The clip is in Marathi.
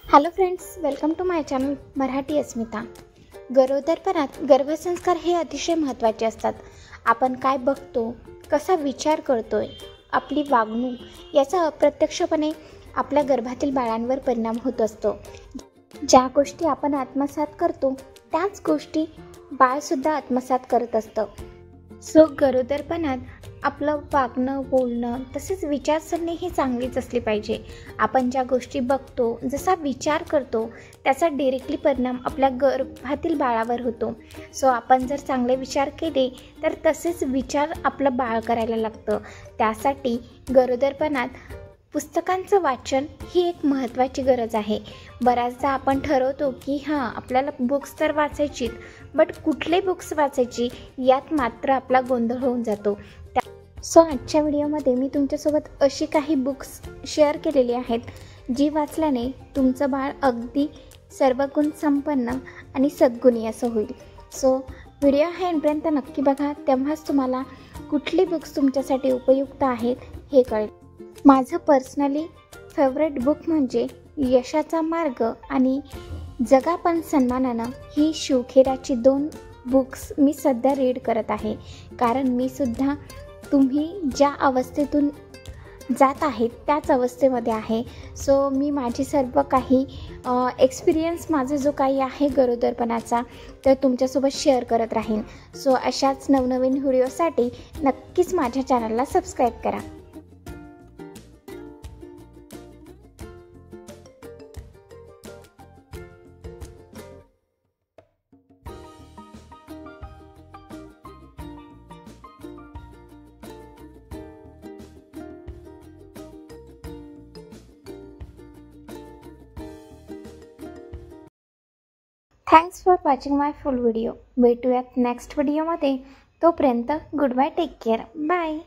Hello friends, welcome to my channel Marathi Asmita. गरोदरपणात गर्भसंस्कार हे अतिशय महत्त्वाचे असतात. आपण काय बघतो, कसा विचार करतोय, आपली वागणूक याचा अप्रत्यक्षपणे आपल्या गर्भातील बाळांवर परिणाम होत असतो. ज्या गोष्टी आपण आत्मसात करतो त्याच गोष्टी बाळसुद्धा आत्मसात करत असतं. गरोदरपणात आपलं वागणं, बोलणं तसेच विचारसरणी ही चांगलीच असली पाहिजे. आपण ज्या गोष्टी बघतो, जसा विचार करतो त्याचा डायरेक्टली परिणाम आपल्या गर्भातील बाळावर होतो. आपण जर चांगले विचार केले तर तसेच विचार आपलं बाळ करायला लागतं. त्यासाठी गरोदरपणात पुस्तकांचं वाचन ही एक महत्त्वाची गरज आहे. बऱ्याचदा आपण ठरवतो की आपल्याला बुक्स तर वाचायचीत, बट कुठले बुक्स वाचायची यात मात्र आपला गोंधळ होऊन जातो. आजच्या व्हिडिओमध्ये मी तुमच्यासोबत अशी काही बुक्स शेअर केलेली आहेत जी वाचल्याने तुमचं बाळ अगदी सर्वगुण संपन्न आणि सद्गुणी असं होईल. व्हिडिओ हा एंडपर्यंत नक्की बघा, तेव्हाच तुम्हाला कुठली बुक्स तुमच्यासाठी उपयुक्त आहेत हे कळेल. माझं पर्सनली फेवरेट बुक म्हणजे यशाचा मार्ग आणि जगा पण सन्मानानं ही शिवखेराची 2 बुक्स मी सध्या रीड करत आहे. कारण मी सुद्धा तुम्ही ज्या अवस्थेतून जात आहेत त्याच अवस्थेमध्ये आहे. मी माझी सर्व काही एक्सपिरियन्स माझा जो काही आहे गरोदरपणाचा तर तुमच्यासोबत शेअर करत राहीन. अशाच नवनवीन व्हिडिओसाठी नक्कीच माझ्या चॅनलला सबस्क्राईब करा. Thanks for watching my full video. भेटूयात नेक्स्ट व्हिडिओमध्ये. तोपर्यंत goodbye, take care, bye.